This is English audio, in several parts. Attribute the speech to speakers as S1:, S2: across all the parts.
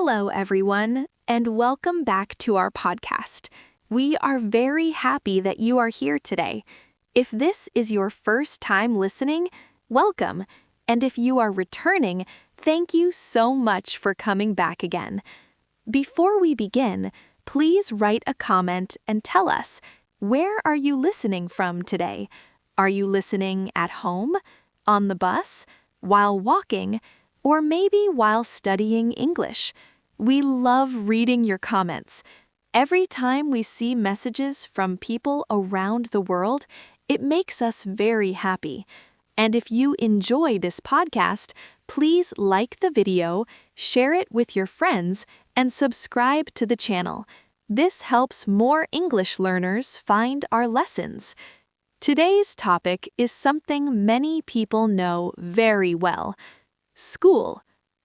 S1: Hello, everyone, and welcome back to our podcast. We are very happy that you are here today. If this is your first time listening, welcome. And if you are returning, thank you so much for coming back again. Before we begin, please write a comment and tell us, where are you listening from today? Are you listening at home, on the bus, while walking, or maybe while studying English? We love reading your comments. Every time we see messages from people around the world, it makes us very happy. And if you enjoy this podcast, please like the video, share it with your friends, and subscribe to the channel. This helps more English learners find our lessons. Today's topic is something many people know very well: school.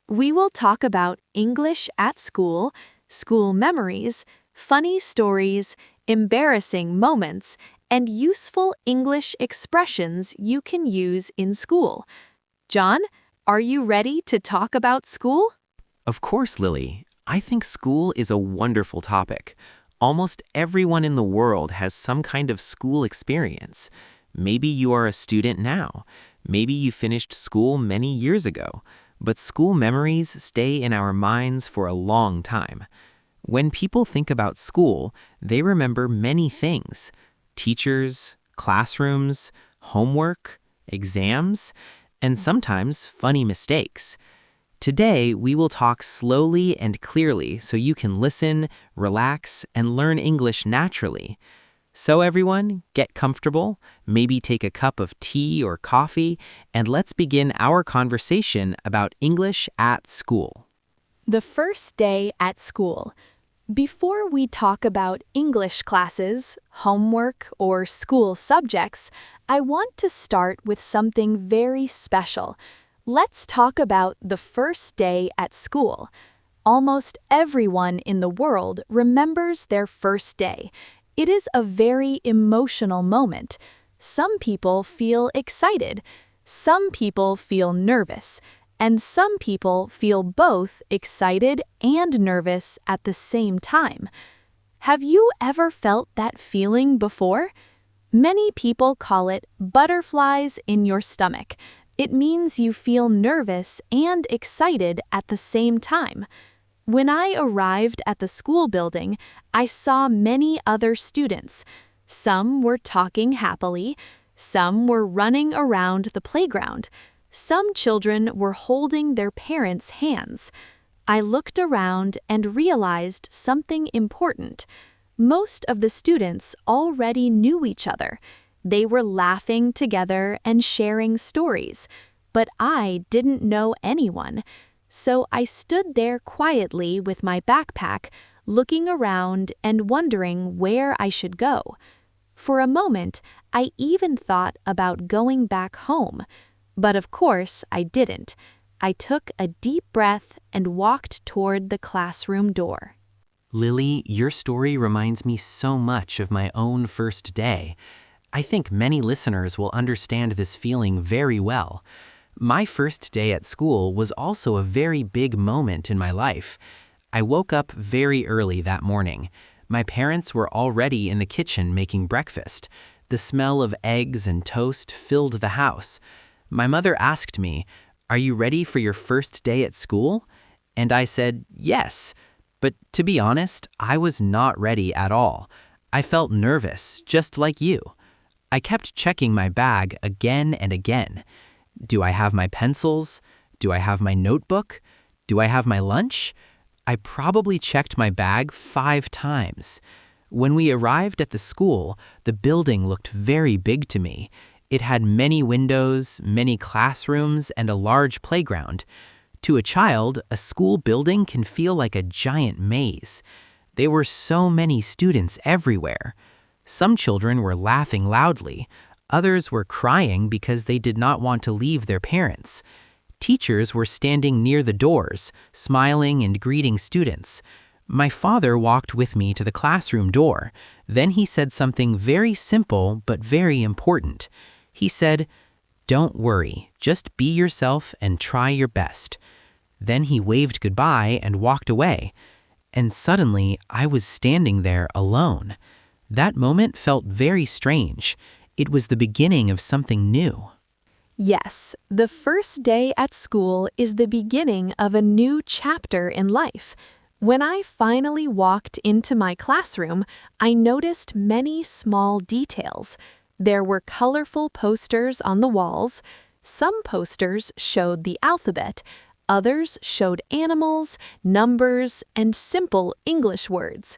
S1: We will talk about English at school, school memories, funny stories, embarrassing moments, and useful English expressions you can use in school. John, are you ready to talk about school?
S2: Of course, Lily. I think school is a wonderful topic. Almost everyone in the world has some kind of school experience. Maybe you are a student now. Maybe you finished school many years ago. But school memories stay in our minds for a long time. When people think about school, they remember many things: teachers, classrooms, homework, exams, and sometimes funny mistakes. Today, we will talk slowly and clearly so you can listen, relax, and learn English naturally. So everyone, get comfortable, maybe take a cup of tea or coffee, and let's begin our conversation about English at school.
S1: The first day at school. Before we talk about English classes, homework, or school subjects, I want to start with something very special. Let's talk about the first day at school. Almost everyone in the world remembers their first day. It is a very emotional moment. Some people feel excited, some people feel nervous, and some people feel both excited and nervous at the same time. Have you ever felt that feeling before? Many people call it butterflies in your stomach. It means you feel nervous and excited at the same time. When I arrived at the school building, I saw many other students. Some were talking happily, some were running around the playground, some children were holding their parents' hands. I looked around and realized something important. Most of the students already knew each other. They were laughing together and sharing stories, but I didn't know anyone. So I stood there quietly with my backpack, looking around and wondering where I should go. For a moment, I even thought about going back home. But of course, I didn't. I took a deep breath and walked toward the classroom door.
S2: Lily, your story reminds me so much of my own first day. I think many listeners will understand this feeling very well. My first day at school was also a very big moment in my life. I woke up very early that morning. My parents were already in the kitchen making breakfast. The smell of eggs and toast filled the house. My mother asked me, "Are you ready for your first day at school?" And I said, "Yes." But to be honest, I was not ready at all. I felt nervous, just like you. I kept checking my bag again and again. Do I have my pencils? Do I have my notebook? Do I have my lunch? I probably checked my bag 5 times. When we arrived at the school, the building looked very big to me. It had many windows, many classrooms, and a large playground. To a child, a school building can feel like a giant maze. There were so many students everywhere. Some children were laughing loudly. Others were crying because they did not want to leave their parents. Teachers were standing near the doors, smiling and greeting students. My father walked with me to the classroom door. Then he said something very simple but very important. He said, "Don't worry, just be yourself and try your best." Then he waved goodbye and walked away. And suddenly, I was standing there alone. That moment felt very strange. It was the beginning of something new.
S1: Yes, the first day at school is the beginning of a new chapter in life. When I finally walked into my classroom, I noticed many small details. There were colorful posters on the walls. Some posters showed the alphabet. Others showed animals, numbers, and simple English words.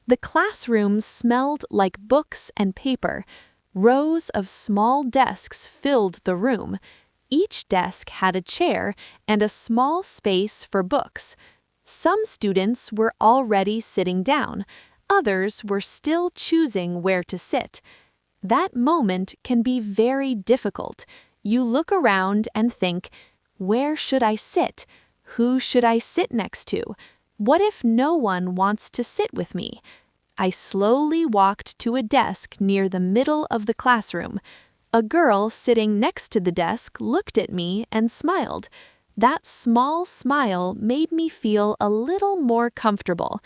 S1: The classroom smelled like books and paper. Rows of small desks filled the room. Each desk had a chair and a small space for books. Some students were already sitting down. Others were still choosing where to sit. That moment can be very difficult. You look around and think, where should I sit? Who should I sit next to? What if no one wants to sit with me? I slowly walked to a desk near the middle of the classroom. A girl sitting next to the desk looked at me and smiled. That small smile made me feel a little more comfortable.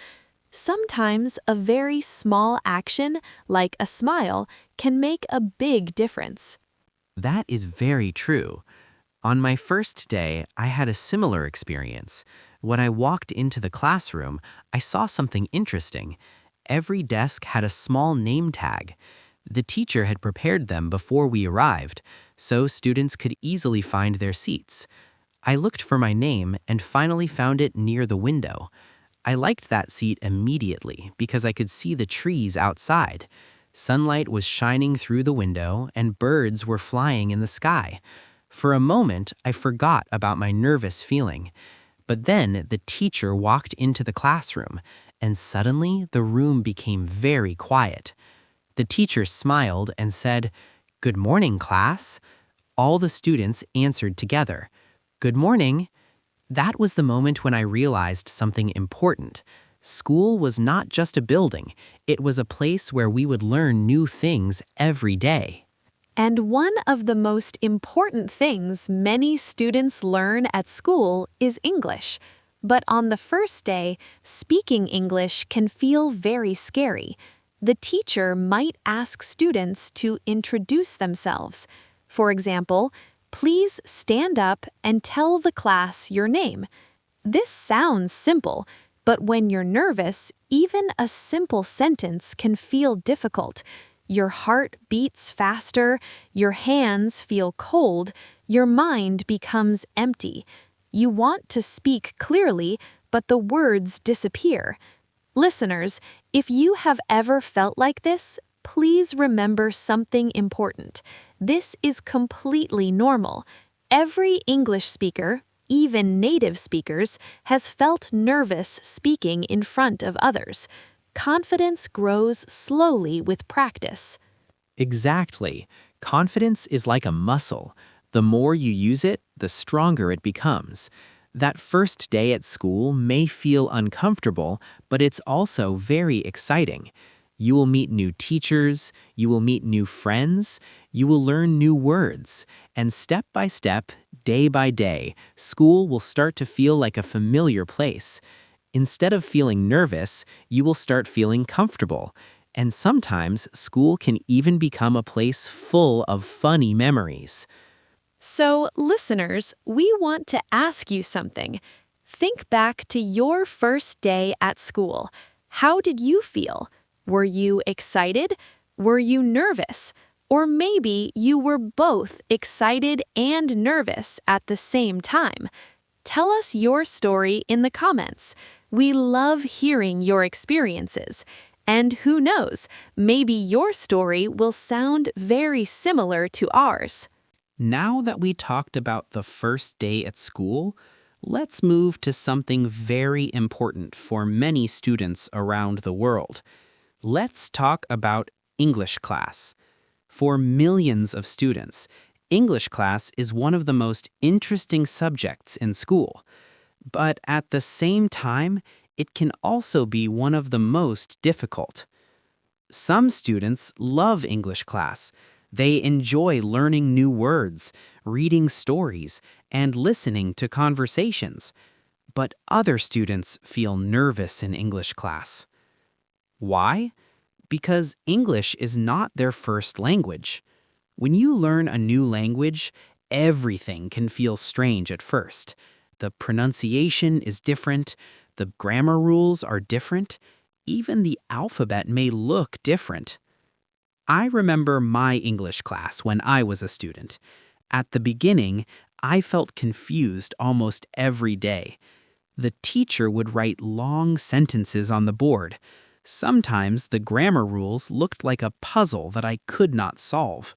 S1: Sometimes a very small action, like a smile, can make a big difference.
S2: That is very true. On my first day, I had a similar experience. When I walked into the classroom, I saw something interesting. Every desk had a small name tag. The teacher had prepared them before we arrived, so students could easily find their seats. I looked for my name and finally found it near the window. I liked that seat immediately because I could see the trees outside. Sunlight was shining through the window and birds were flying in the sky. For a moment, I forgot about my nervous feeling. But then the teacher walked into the classroom, and suddenly the room became very quiet. The teacher smiled and said, "Good morning, class." All the students answered together, "Good morning." That was the moment when I realized something important. School was not just a building, it was a place where we would learn new things every day.
S1: And one of the most important things many students learn at school is English. But on the first day, speaking English can feel very scary. The teacher might ask students to introduce themselves. For example, please stand up and tell the class your name. This sounds simple, but when you're nervous, even a simple sentence can feel difficult. Your heart beats faster, your hands feel cold, your mind becomes empty. You want to speak clearly, but the words disappear. Listeners, if you have ever felt like this, please remember something important. This is completely normal. Every English speaker, even native speakers, has felt nervous speaking in front of others. Confidence grows slowly with practice.
S2: Exactly. Confidence is like a muscle. The more you use it, the stronger it becomes. That first day at school may feel uncomfortable, but it's also very exciting. You will meet new teachers, you will meet new friends, you will learn new words, and step by step, day by day, school will start to feel like a familiar place. Instead of feeling nervous, you will start feeling comfortable. And sometimes school can even become a place full of funny memories.
S1: So, listeners, we want to ask you something. Think back to your first day at school. How did you feel? Were you excited? Were you nervous? Or maybe you were both excited and nervous at the same time. Tell us your story in the comments. We love hearing your experiences. And who knows, maybe your story will sound very similar to ours.
S2: Now that we talked about the first day at school, let's move to something very important for many students around the world. Let's talk about English class. For millions of students, English class is one of the most interesting subjects in school. But at the same time, it can also be one of the most difficult. Some students love English class. They enjoy learning new words, reading stories, and listening to conversations. but other students feel nervous in English class. Why? Because English is not their first language. When you learn a new language, everything can feel strange at first. The pronunciation is different, the grammar rules are different, even the alphabet may look different. I remember my English class when I was a student. At the beginning, I felt confused almost every day. The teacher would write long sentences on the board. Sometimes the grammar rules looked like a puzzle that I could not solve.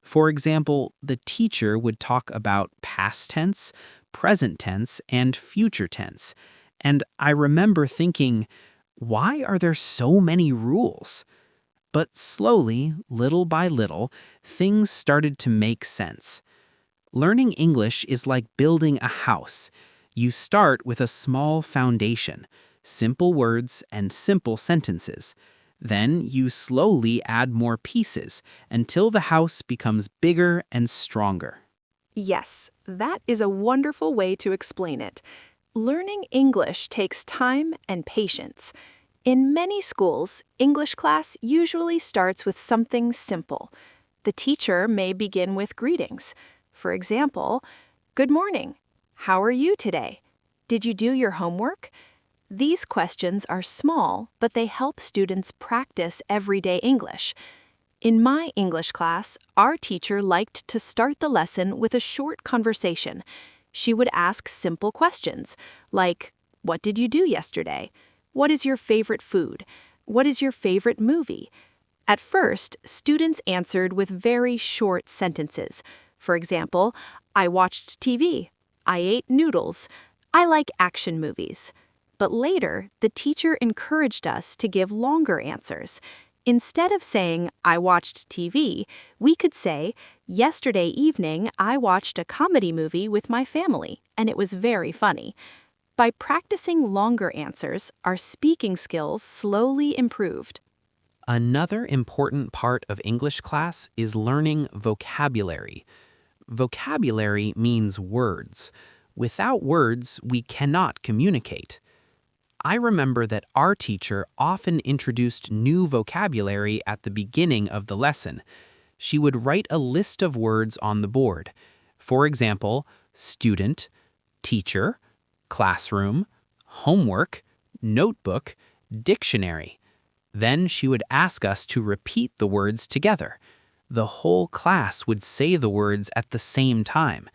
S2: For example, the teacher would talk about past tense, present tense, and future tense. And I remember thinking, why are there so many rules? But slowly, little by little, things started to make sense. Learning English is like building a house. You start with a small foundation, simple words and simple sentences. Then you slowly add more pieces until the house becomes bigger and stronger.
S1: Yes, that is a wonderful way to explain it. Learning English takes time and patience. In many schools, English class usually starts with something simple. The teacher may begin with greetings. For example, "Good morning. How are you today? Did you do your homework?" These questions are small, but they help students practice everyday English. In my English class, our teacher liked to start the lesson with a short conversation. She would ask simple questions, like, "What did you do yesterday? What is your favorite food? What is your favorite movie?" At first, students answered with very short sentences. For example, "I watched TV. I ate noodles. I like action movies." But later, the teacher encouraged us to give longer answers. Instead of saying, "I watched TV," we could say, "Yesterday evening, I watched a comedy movie with my family, and it was very funny." By practicing longer answers, our speaking skills slowly improved.
S2: Another important part of English class is learning vocabulary. Vocabulary means words. Without words, we cannot communicate. I remember that our teacher often introduced new vocabulary at the beginning of the lesson. She would write a list of words on the board. For example, student, teacher, classroom, homework, notebook, dictionary. Then she would ask us to repeat the words together. The whole class would say the words at the same time.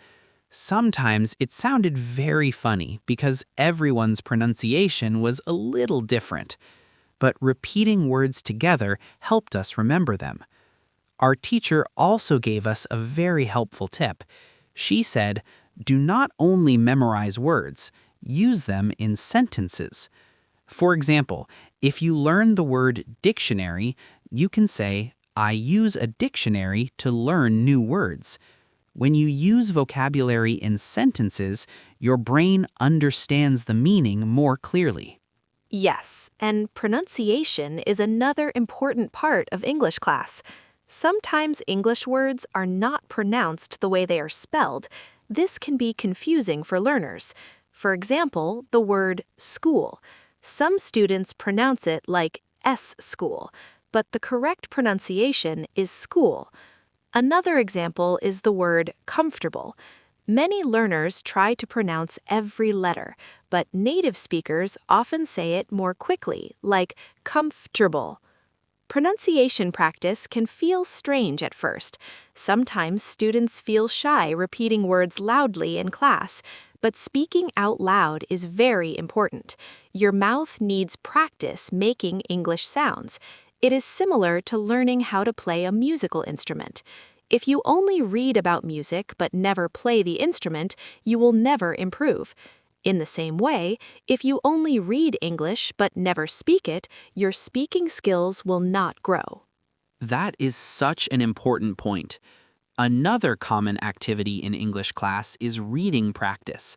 S2: Sometimes it sounded very funny because everyone's pronunciation was a little different, but repeating words together helped us remember them. Our teacher also gave us a very helpful tip. She said, "Do not only memorize words, use them in sentences." For example, if you learn the word dictionary, you can say, "I use a dictionary to learn new words." When you use vocabulary in sentences, your brain understands the meaning more clearly.
S1: Yes, and pronunciation is another important part of English class. Sometimes English words are not pronounced the way they are spelled. This can be confusing for learners. For example, the word school. Some students pronounce it like school, but the correct pronunciation is school. Another example is the word comfortable. Many learners try to pronounce every letter, but native speakers often say it more quickly, like comfortable. Pronunciation practice can feel strange at first. Sometimes students feel shy repeating words loudly in class, but speaking out loud is very important. Your mouth needs practice making English sounds. It is similar to learning how to play a musical instrument. If you only read about music but never play the instrument, you will never improve. In the same way, if you only read English but never speak it, your speaking skills will not grow.
S2: That is such an important point. Another common activity in English class is reading practice.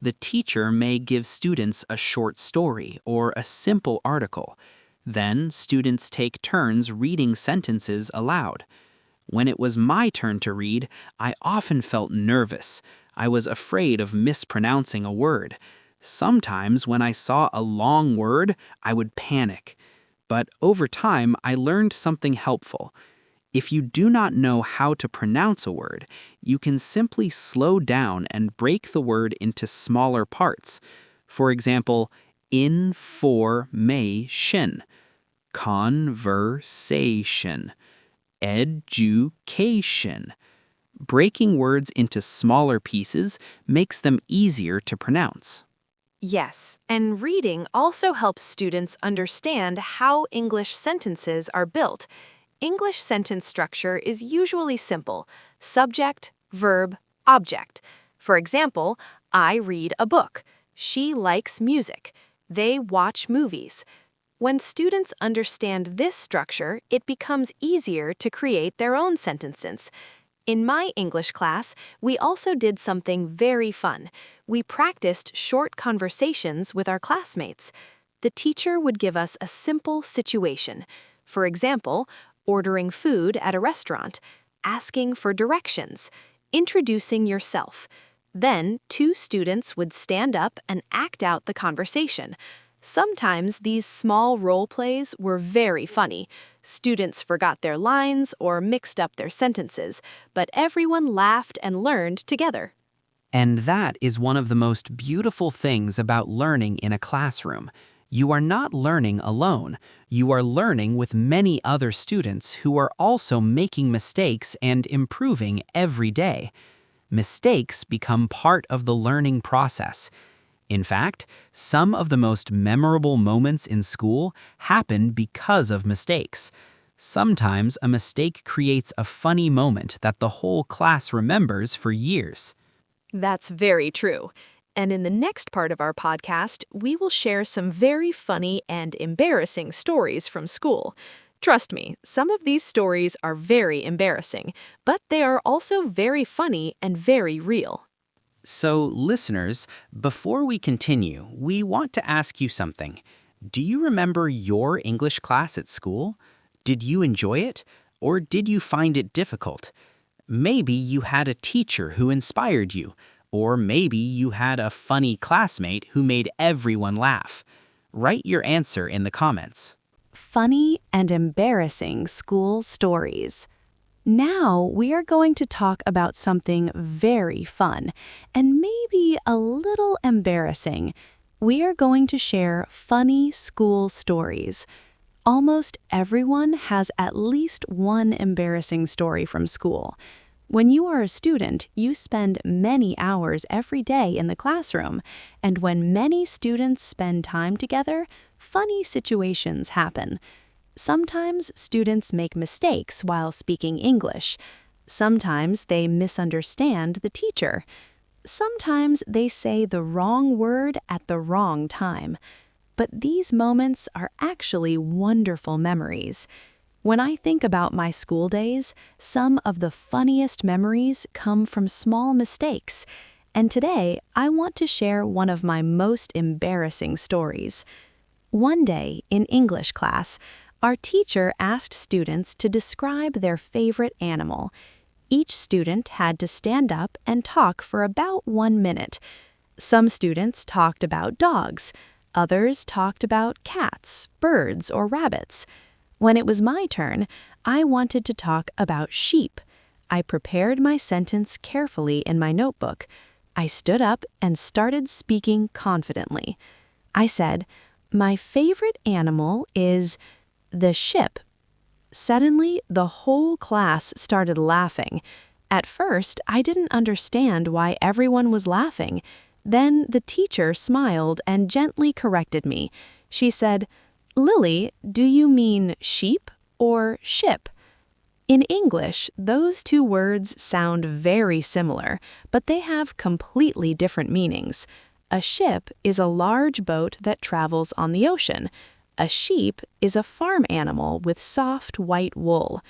S2: The teacher may give students a short story or a simple article. Then students take turns reading sentences aloud. When it was my turn to read, I often felt nervous. I was afraid of mispronouncing a word.
S3: Sometimes when I saw a long word, I would panic. But over time, I learned something helpful. If you do not know how to pronounce a word, you can simply slow down and break the word into smaller parts. For example, information, conversation, education. Breaking words into smaller pieces makes them easier to pronounce.
S4: Yes, and reading also helps students understand how English sentences are built. English sentence structure is usually simple: subject, verb, object. For example, I read a book. She likes music. They watch movies. When students understand this structure, it becomes easier to create their own sentences. In my English class, we also did something very fun. We practiced short conversations with our classmates. The teacher would give us a simple situation. For example, ordering food at a restaurant, asking for directions, introducing yourself. Then, two students would stand up and act out the conversation. Sometimes these small role plays were very funny. Students forgot their lines or mixed up their sentences, but everyone laughed and learned together.
S2: And that is one of the most beautiful things about learning in a classroom. You are not learning alone. You are learning with many other students who are also making mistakes and improving every day. Mistakes become part of the learning process. In fact, some of the most memorable moments in school happen because of mistakes. Sometimes a mistake creates a funny moment that the whole class remembers for years.
S4: That's very true. And in the next part of our podcast, we will share some very funny and embarrassing stories from school. Trust me, some of these stories are very embarrassing, but they are also very funny and very real.
S2: So, listeners, before we continue, we want to ask you something. Do you remember your English class at school? Did you enjoy it, or did you find it difficult? Maybe you had a teacher who inspired you, or maybe you had a funny classmate who made everyone laugh. Write your answer in the comments.
S1: Funny and embarrassing school stories. Now we are going to talk about something very fun and maybe a little embarrassing. We are going to share funny school stories. Almost everyone has at least one embarrassing story from school. When you are a student, you spend many hours every day in the classroom, and when many students spend time together, funny situations happen. Sometimes students make mistakes while speaking English. Sometimes they misunderstand the teacher. Sometimes they say the wrong word at the wrong time. But these moments are actually wonderful memories. When I think about my school days, some of the funniest memories come from small mistakes. And today, I want to share one of my most embarrassing stories. One day, in English class, our teacher asked students to describe their favorite animal. Each student had to stand up and talk for about 1 minute. Some students talked about dogs. Others talked about cats, birds, or rabbits. When it was my turn, I wanted to talk about sheep. I prepared my sentence carefully in my notebook. I stood up and started speaking confidently. I said, "My favorite animal is the ship." Suddenly, the whole class started laughing. At first, I didn't understand why everyone was laughing. Then the teacher smiled and gently corrected me. She said, "Lily, do you mean sheep or ship?" In English, those two words sound very similar, but they have completely different meanings. A ship is a large boat that travels on the ocean. A sheep is a farm animal with soft white wool.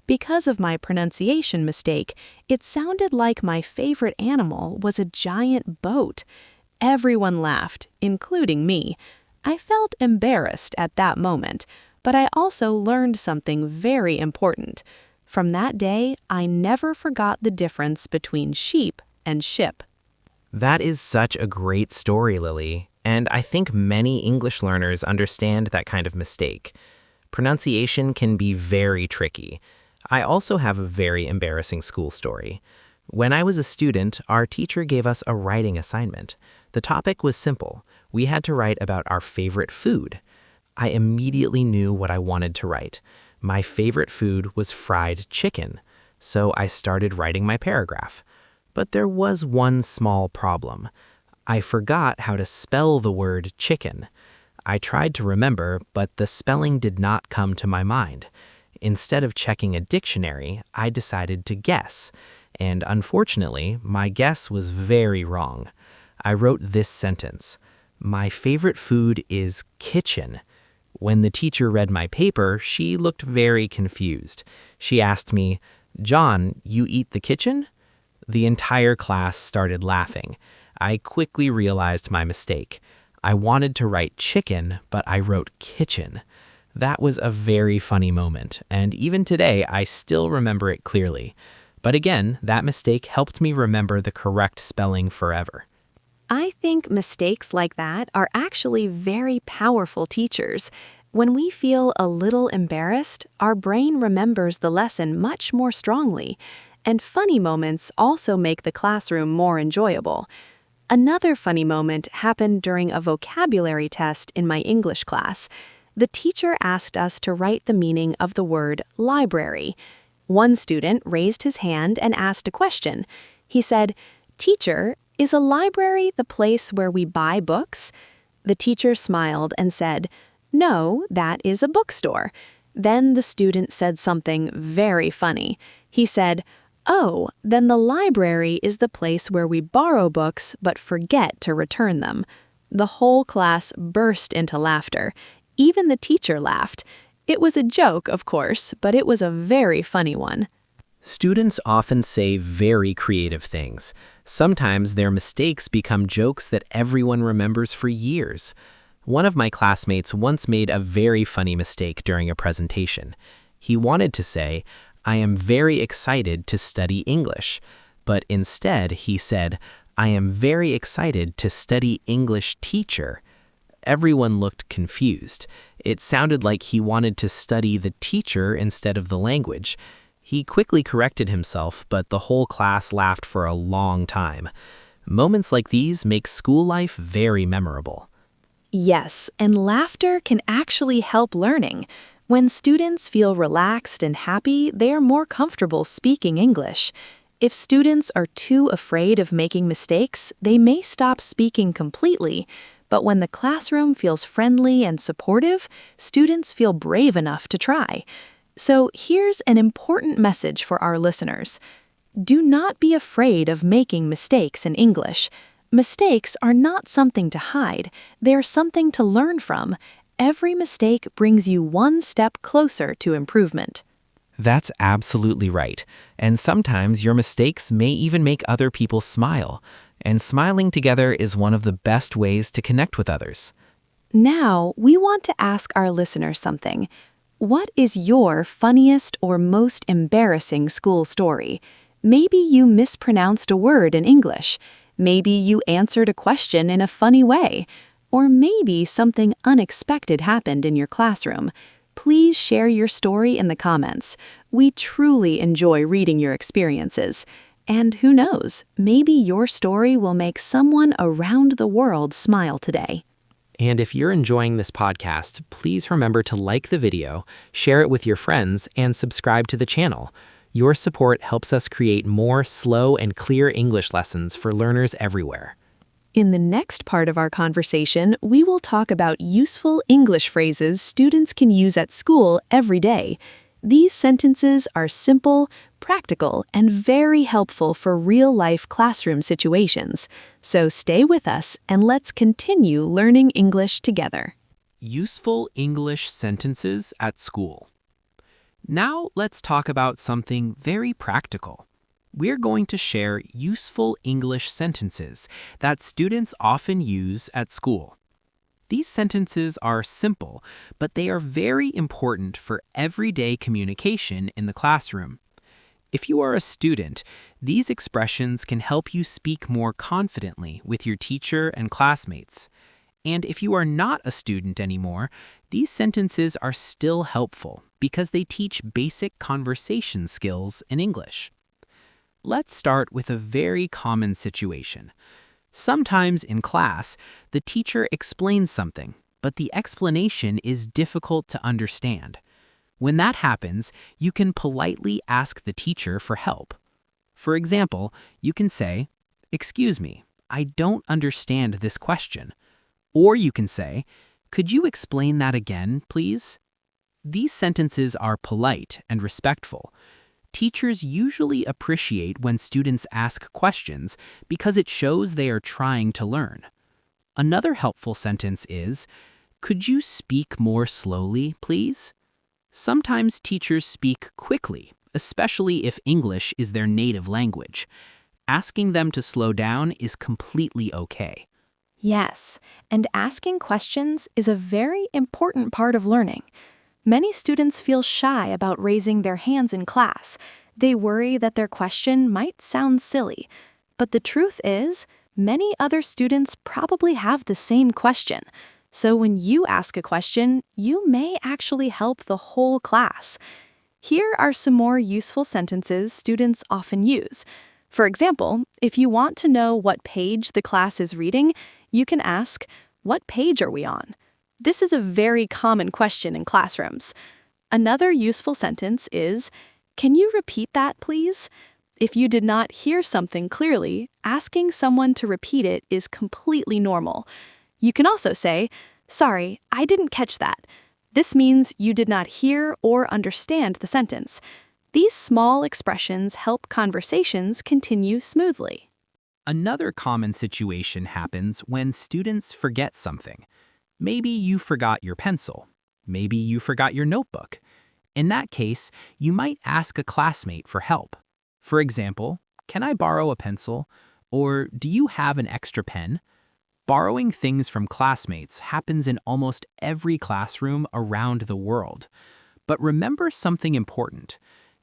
S1: Because of my pronunciation mistake, it sounded like my favorite animal was a giant boat. Everyone laughed, including me. I felt embarrassed at that moment, but I also learned something very important. From that day, I never forgot the difference between sheep and ship.
S2: That is such a great story, Lily, and I think many English learners understand that kind of mistake. Pronunciation can be very tricky. I also have a very embarrassing school story. When I was a student, our teacher gave us a writing assignment. The topic was simple. We had to write about our favorite food. I immediately knew what I wanted to write. My favorite food was fried chicken, so I started writing my paragraph. But there was one small problem. I forgot how to spell the word chicken. I tried to remember, but the spelling did not come to my mind. Instead of checking a dictionary, I decided to guess. And unfortunately, my guess was very wrong. I wrote this sentence: "My favorite food is kitchen." When the teacher read my paper, she looked very confused. She asked me, "John, you eat the kitchen?" The entire class started laughing. I quickly realized my mistake. I wanted to write chicken, but I wrote kitchen. That was a very funny moment, and even today I still remember it clearly. But again, that mistake helped me remember the correct spelling forever.
S4: I think mistakes like that are actually very powerful teachers. When we feel a little embarrassed, our brain remembers the lesson much more strongly, and funny moments also make the classroom more enjoyable. Another funny moment happened during a vocabulary test in my English class. The teacher asked us to write the meaning of the word library. One student raised his hand and asked a question. He said, "Teacher, is a library the place where we buy books?" The teacher smiled and said, "No, that is a bookstore." Then the student said something very funny. He said, "Oh, then the library is the place where we borrow books but forget to return them." The whole class burst into laughter. Even the teacher laughed. It was a joke, of course, but it was a very funny one.
S2: Students often say very creative things. Sometimes their mistakes become jokes that everyone remembers for years. One of my classmates once made a very funny mistake during a presentation. He wanted to say, "I am very excited to study English," but instead he said, "I am very excited to study English teacher." Everyone looked confused. It sounded like he wanted to study the teacher instead of the language. He quickly corrected himself, but the whole class laughed for a long time. Moments like these make school life very memorable.
S1: Yes, and laughter can actually help learning. When students feel relaxed and happy, they are more comfortable speaking English. If students are too afraid of making mistakes, they may stop speaking completely. But when the classroom feels friendly and supportive, students feel brave enough to try. So here's an important message for our listeners. Do not be afraid of making mistakes in English. Mistakes are not something to hide. They are something to learn from. Every mistake brings you one step closer to improvement.
S2: That's absolutely right. And sometimes your mistakes may even make other people smile. And smiling together is one of the best ways to connect with others.
S1: Now, we want to ask our listeners something. What is your funniest or most embarrassing school story? Maybe you mispronounced a word in English. Maybe you answered a question in a funny way. Or maybe something unexpected happened in your classroom. Please share your story in the comments. We truly enjoy reading your experiences. And who knows, maybe your story will make someone around the world smile today.
S2: And if you're enjoying this podcast, please remember to like the video, share it with your friends, and subscribe to the channel. Your support helps us create more slow and clear English lessons for learners everywhere.
S1: In the next part of our conversation, we will talk about useful English phrases students can use at school every day. These sentences are simple, practical, and very helpful for real-life classroom situations. So stay with us and let's continue learning English together.
S2: Useful English sentences at school. Now let's talk about something very practical. We're going to share useful English sentences that students often use at school. These sentences are simple, but they are very important for everyday communication in the classroom. If you are a student, these expressions can help you speak more confidently with your teacher and classmates. And if you are not a student anymore, these sentences are still helpful because they teach basic conversation skills in English. Let's start with a very common situation. Sometimes in class, the teacher explains something, but the explanation is difficult to understand. When that happens, you can politely ask the teacher for help. For example, you can say, "Excuse me, I don't understand this question." Or you can say, "Could you explain that again, please?" These sentences are polite and respectful. Teachers usually appreciate when students ask questions because it shows they are trying to learn. Another helpful sentence is, "Could you speak more slowly, please?" Sometimes teachers speak quickly, especially if English is their native language. Asking them to slow down is completely okay.
S1: Yes, and asking questions is a very important part of learning. Many students feel shy about raising their hands in class. They worry that their question might sound silly. But the truth is, many other students probably have the same question. So when you ask a question, you may actually help the whole class. Here are some more useful sentences students often use. For example, if you want to know what page the class is reading, you can ask, "What page are we on?" This is a very common question in classrooms. Another useful sentence is, "Can you repeat that, please?" If you did not hear something clearly, asking someone to repeat it is completely normal. You can also say, "Sorry, I didn't catch that." This means you did not hear or understand the sentence. These small expressions help conversations continue smoothly.
S2: Another common situation happens when students forget something. Maybe you forgot your pencil. Maybe you forgot your notebook. In that case, you might ask a classmate for help. For example, "Can I borrow a pencil?" Or "Do you have an extra pen?" Borrowing things from classmates happens in almost every classroom around the world. But remember something important.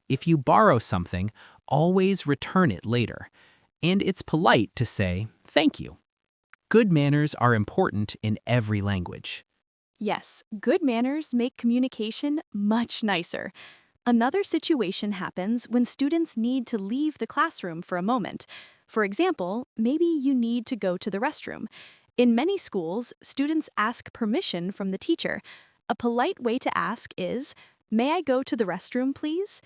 S2: If you borrow something, always return it later. And it's polite to say, "Thank you." Good manners are important in every language.
S1: Yes, good manners make communication much nicer. Another situation happens when students need to leave the classroom for a moment. For example, maybe you need to go to the restroom. In many schools, students ask permission from the teacher. A polite way to ask is, "May I go to the restroom, please?"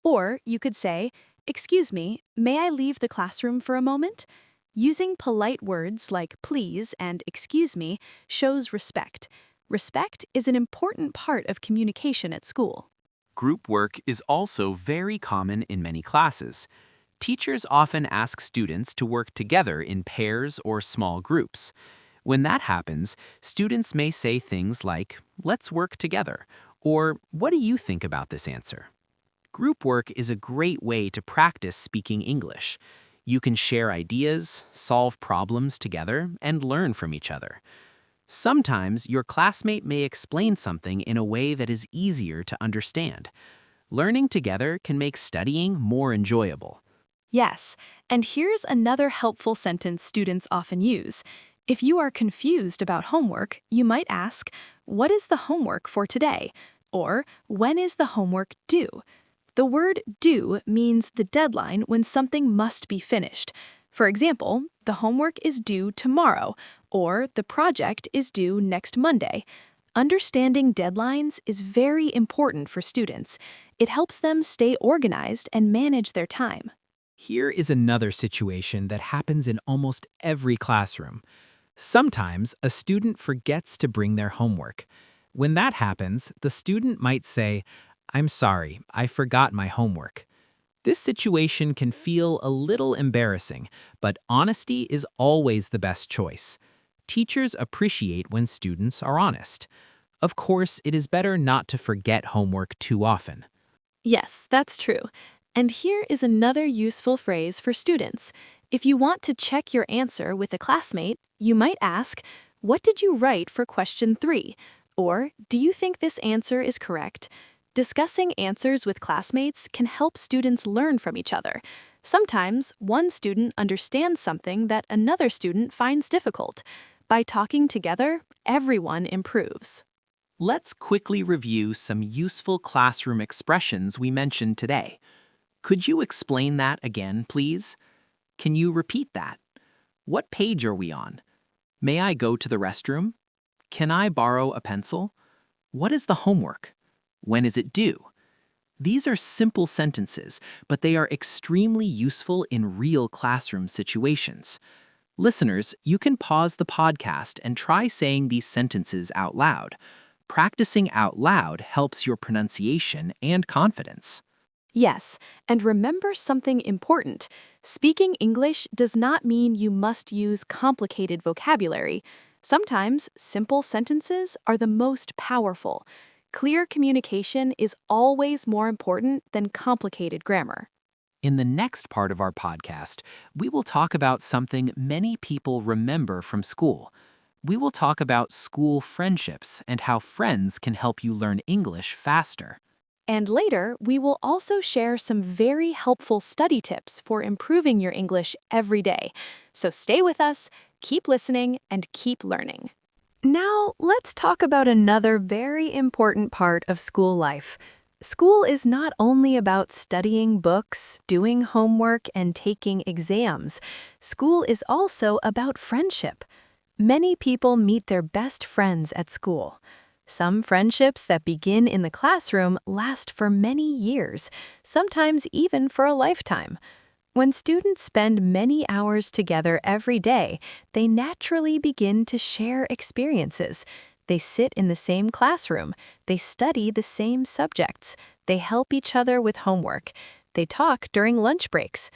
S1: Or you could say, "Excuse me, may I leave the classroom for a moment?" Using polite words like please and excuse me shows respect. Respect is an important part of communication at school.
S2: Group work is also very common in many classes. Teachers often ask students to work together in pairs or small groups. When that happens, students may say things like, "Let's work together," or "What do you think about this answer?" Group work is a great way to practice speaking English. You can share ideas, solve problems together, and learn from each other. Sometimes your classmate may explain something in a way that is easier to understand. Learning together can make studying more enjoyable.
S1: Yes, and here's another helpful sentence students often use. If you are confused about homework, you might ask, "What is the homework for today?" Or, "When is the homework due?" The word due means the deadline when something must be finished. For example, the homework is due tomorrow, or the project is due next Monday. Understanding deadlines is very important for students. It helps them stay organized and manage their time.
S2: Here is another situation that happens in almost every classroom. Sometimes a student forgets to bring their homework. When that happens, the student might say, "I'm sorry, I forgot my homework." This situation can feel a little embarrassing, but honesty is always the best choice. Teachers appreciate when students are honest. Of course, it is better not to forget homework too often.
S1: Yes, that's true. And here is another useful phrase for students. If you want to check your answer with a classmate, you might ask, "What did you write for question 3?" Or, "Do you think this answer is correct?" Discussing answers with classmates can help students learn from each other. Sometimes, one student understands something that another student finds difficult. By talking together, everyone improves.
S2: Let's quickly review some useful classroom expressions we mentioned today. Could you explain that again, please? Can you repeat that? What page are we on? May I go to the restroom? Can I borrow a pencil? What is the homework? When is it due? These are simple sentences, but they are extremely useful in real classroom situations. Listeners, you can pause the podcast and try saying these sentences out loud. Practicing out loud helps your pronunciation and confidence.
S1: Yes, and remember something important. Speaking English does not mean you must use complicated vocabulary. Sometimes simple sentences are the most powerful. Clear communication is always more important than complicated grammar.
S2: In the next part of our podcast, we will talk about something many people remember from school. We will talk about school friendships and how friends can help you learn English faster.
S1: And later, we will also share some very helpful study tips for improving your English every day. So stay with us, keep listening, and keep learning. Now, let's talk about another very important part of school life. School is not only about studying books, doing homework, and taking exams. School is also about friendship. Many people meet their best friends at school. Some friendships that begin in the classroom last for many years, sometimes even for a lifetime. When students spend many hours together every day, they naturally begin to share experiences. They sit in the same classroom, they study the same subjects, they help each other with homework, they talk during lunch breaks.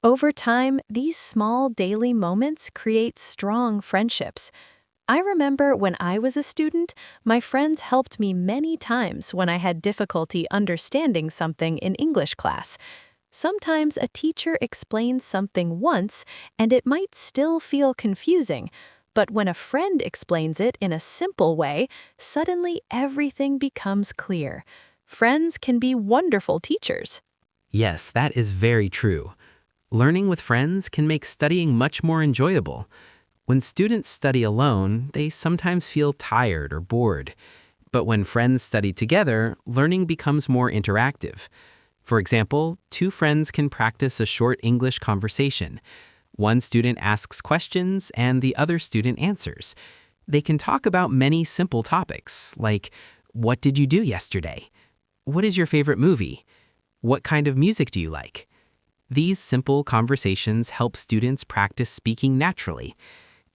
S1: Over time, these small daily moments create strong friendships. I remember when I was a student, my friends helped me many times when I had difficulty understanding something in English class. Sometimes a teacher explains something once and it might still feel confusing, but when a friend explains it in a simple way, suddenly everything becomes clear. Friends can be wonderful teachers.
S2: Yes, that is very true. Learning with friends can make studying much more enjoyable. When students study alone, they sometimes feel tired or bored. But when friends study together, learning becomes more interactive. For example, two friends can practice a short English conversation. One student asks questions and the other student answers. They can talk about many simple topics, like, what did you do yesterday? What is your favorite movie? What kind of music do you like? These simple conversations help students practice speaking naturally.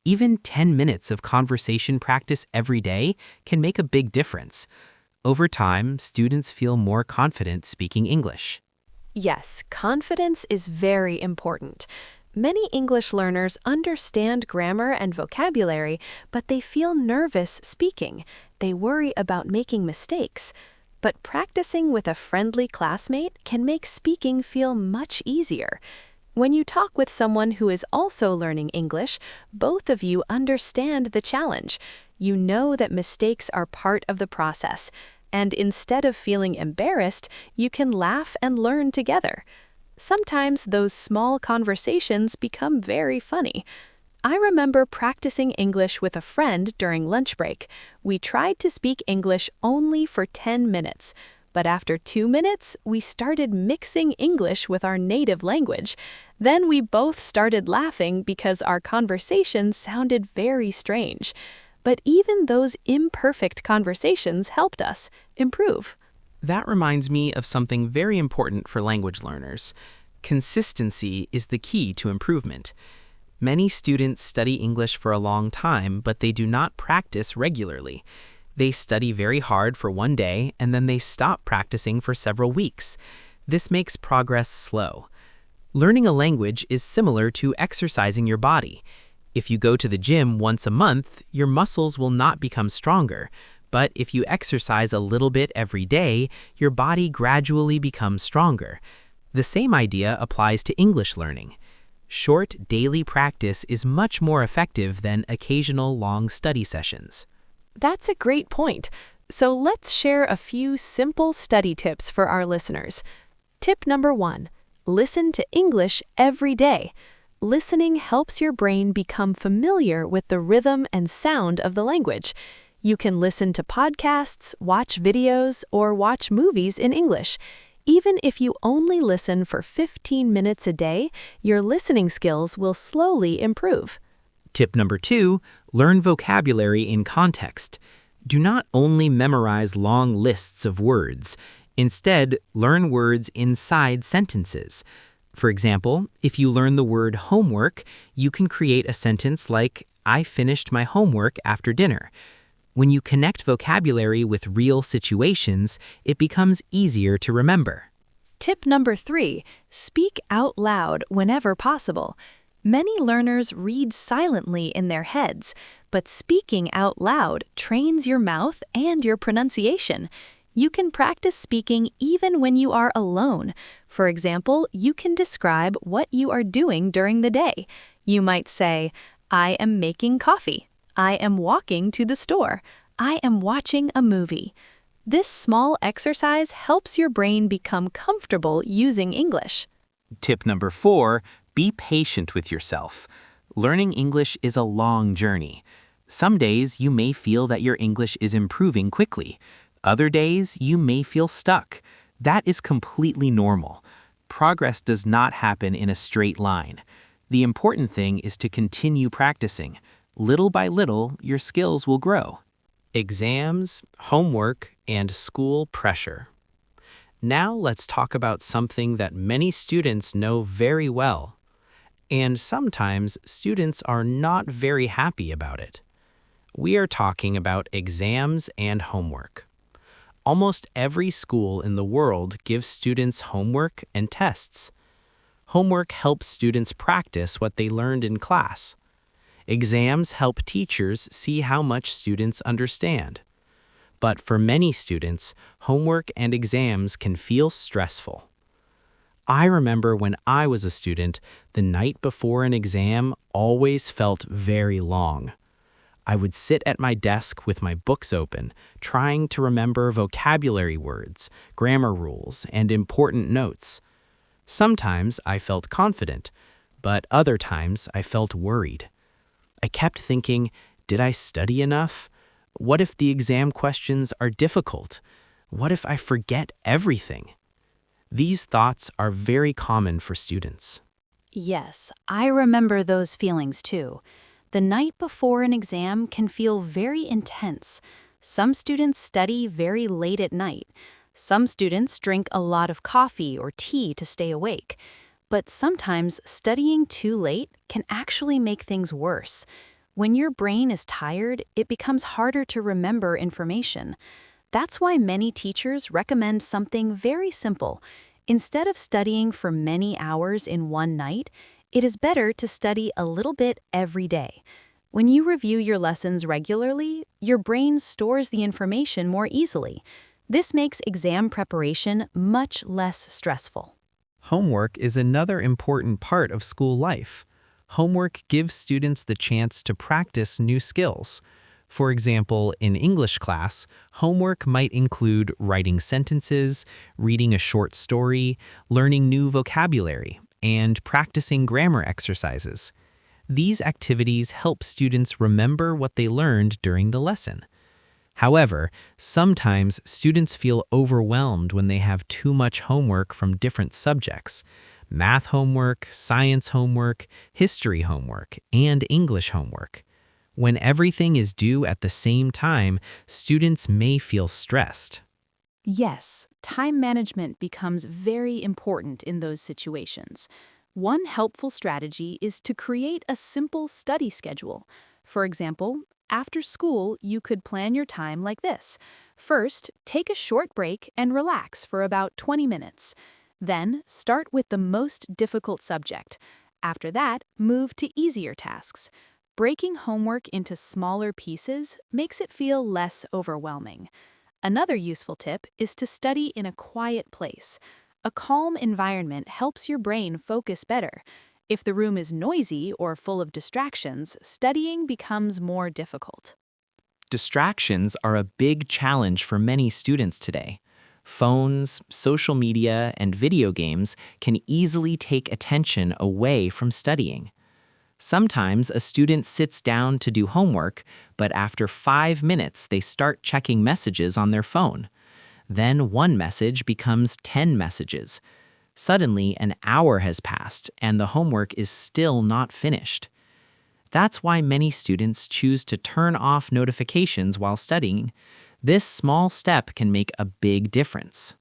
S2: Even 10 minutes of conversation practice every day can make a big difference. Over time, students feel more confident speaking English.
S1: Yes, confidence is very important. Many English learners understand grammar and vocabulary, but they feel nervous speaking. They worry about making mistakes. But practicing with a friendly classmate can make speaking feel much easier. When you talk with someone who is also learning English, both of you understand the challenge. You know that mistakes are part of the process, and instead of feeling embarrassed, you can laugh and learn together. Sometimes those small conversations become very funny. I remember practicing English with a friend during lunch break. We tried to speak English only for 10 minutes. But after 2 minutes, we started mixing English with our native language. Then we both started laughing because our conversation sounded very strange. But even those imperfect conversations helped us improve.
S2: That reminds me of something very important for language learners. Consistency is the key to improvement. Many students study English for a long time, but they do not practice regularly. They study very hard for one day, and then they stop practicing for several weeks. This makes progress slow. Learning a language is similar to exercising your body. If you go to the gym once a month, your muscles will not become stronger. But if you exercise a little bit every day, your body gradually becomes stronger. The same idea applies to English learning. Short, daily practice is much more effective than occasional long study sessions.
S1: That's a great point. So let's share a few simple study tips for our listeners. Tip number 1, listen to English every day. Listening helps your brain become familiar with the rhythm and sound of the language. You can listen to podcasts, watch videos, or watch movies in English. Even if you only listen for 15 minutes a day, your listening skills will slowly improve.
S2: Tip number 2, learn vocabulary in context. Do not only memorize long lists of words. Instead, learn words inside sentences. For example, if you learn the word homework, you can create a sentence like, I finished my homework after dinner. When you connect vocabulary with real situations, it becomes easier to remember.
S1: Tip number 3, speak out loud whenever possible. Many learners read silently in their heads, but speaking out loud trains your mouth and your pronunciation. You can practice speaking even when you are alone. For example, you can describe what you are doing during the day. You might say, I am making coffee. I am walking to the store. I am watching a movie. This small exercise helps your brain become comfortable using English.
S2: Tip number 4, be patient with yourself. Learning English is a long journey. Some days you may feel that your English is improving quickly. Other days you may feel stuck. That is completely normal. Progress does not happen in a straight line. The important thing is to continue practicing. Little by little, your skills will grow. Exams, homework, and school pressure. Now let's talk about something that many students know very well. And sometimes students are not very happy about it. We are talking about exams and homework. Almost every school in the world gives students homework and tests. Homework helps students practice what they learned in class. Exams help teachers see how much students understand. But for many students, homework and exams can feel stressful. I remember when I was a student, the night before an exam always felt very long. I would sit at my desk with my books open, trying to remember vocabulary words, grammar rules, and important notes. Sometimes I felt confident, but other times I felt worried. I kept thinking, did I study enough? What if the exam questions are difficult? What if I forget everything? These thoughts are very common for students.
S5: Yes, I remember those feelings too. The night before an exam can feel very intense. Some students study very late at night. Some students drink a lot of coffee or tea to stay awake. But sometimes studying too late can actually make things worse. When your brain is tired, it becomes harder to remember information. That's why many teachers recommend something very simple. Instead of studying for many hours in one night, it is better to study a little bit every day. When you review your lessons regularly, your brain stores the information more easily. This makes exam preparation much less stressful.
S2: Homework is another important part of school life. Homework gives students the chance to practice new skills. For example, in English class, homework might include writing sentences, reading a short story, learning new vocabulary, and practicing grammar exercises. These activities help students remember what they learned during the lesson. However, sometimes students feel overwhelmed when they have too much homework from different subjects: math homework, science homework, history homework, and English homework. When everything is due at the same time, students may feel stressed.
S1: Yes, time management becomes very important in those situations. One helpful strategy is to create a simple study schedule. For example, after school, you could plan your time like this. First, take a short break and relax for about 20 minutes. Then, start with the most difficult subject. After that, move to easier tasks. Breaking homework into smaller pieces makes it feel less overwhelming. Another useful tip is to study in a quiet place. A calm environment helps your brain focus better. If the room is noisy or full of distractions, studying becomes more difficult.
S6: Distractions are a big challenge for many students today. Phones, social media, and video games can easily take attention away from studying. Sometimes a student sits down to do homework, but after 5 minutes they start checking messages on their phone. Then one message becomes 10 messages. Suddenly, an hour has passed and the homework is still not finished. That's why many students choose to turn off notifications while studying. This small step can make a big difference.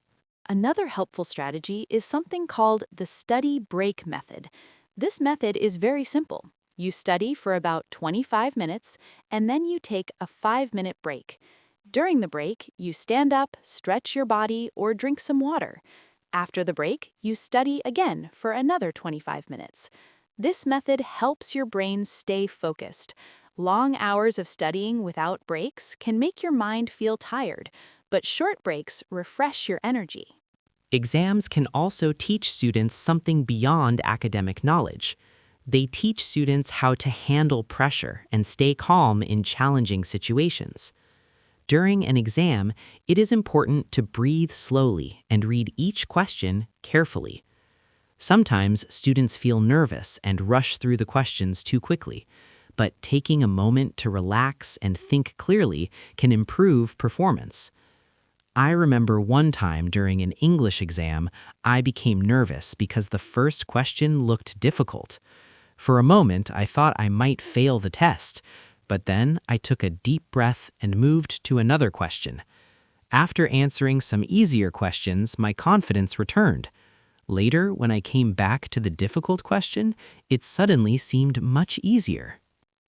S1: Another helpful strategy is something called the study break method. This method is very simple. You study for about 25 minutes, and then you take a 5-minute break. During the break, you stand up, stretch your body, or drink some water. After the break, you study again for another 25 minutes. This method helps your brain stay focused. Long hours of studying without breaks can make your mind feel tired, but short breaks refresh your energy.
S2: Exams can also teach students something beyond academic knowledge. They teach students how to handle pressure and stay calm in challenging situations. During an exam, it is important to breathe slowly and read each question carefully. Sometimes students feel nervous and rush through the questions too quickly, but taking a moment to relax and think clearly can improve performance. I remember one time during an English exam, I became nervous because the first question looked difficult. For a moment, I thought I might fail the test, but then I took a deep breath and moved to another question. After answering some easier questions, my confidence returned. Later, when I came back to the difficult question, it suddenly seemed much easier.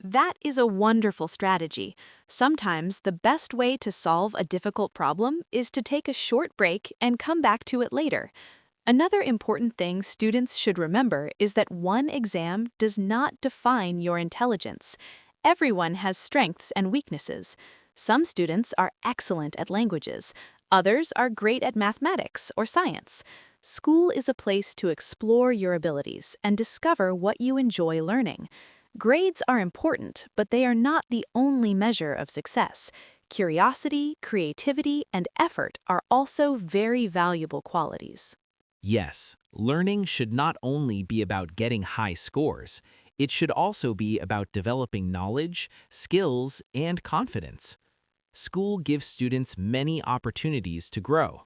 S4: That is a wonderful strategy. Sometimes the best way to solve a difficult problem is to take a short break and come back to it later. Another important thing students should remember is that one exam does not define your intelligence. Everyone has strengths and weaknesses. Some students are excellent at languages. Others are great at mathematics or science. School is a place to explore your abilities and discover what you enjoy learning. Grades are important, but they are not the only measure of success. Curiosity, creativity, and effort are also very valuable qualities.
S6: Yes, learning should not only be about getting high scores, it should also be about developing knowledge, skills, and confidence. School gives students many opportunities to grow.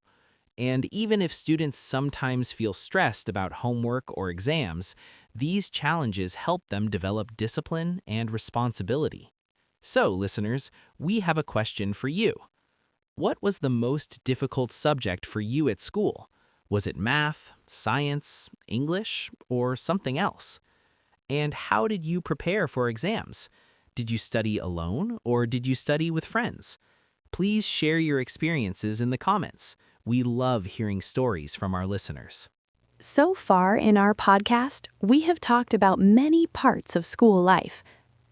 S6: And even if students sometimes feel stressed about homework or exams, these challenges help them develop discipline and responsibility. So, listeners, we have a question for you. What was the most difficult subject for you at school? Was it math, science, English, or something else? And how did you prepare for exams? Did you study alone or did you study with friends? Please share your experiences in the comments. We love hearing stories from our listeners.
S1: So far in our podcast, we have talked about many parts of school life.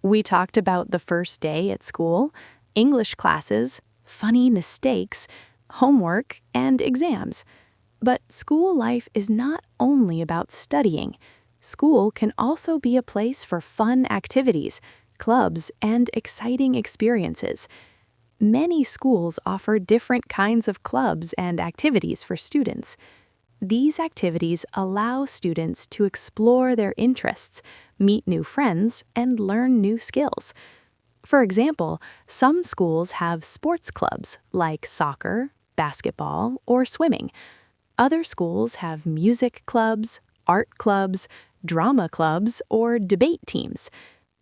S1: We talked about the first day at school, English classes, funny mistakes, homework, and exams. But school life is not only about studying. School can also be a place for fun activities, clubs, and exciting experiences. Many schools offer different kinds of clubs and activities for students. These activities allow students to explore their interests, meet new friends, and learn new skills. For example, some schools have sports clubs like soccer, basketball, or swimming. Other schools have music clubs, art clubs, drama clubs, or debate teams.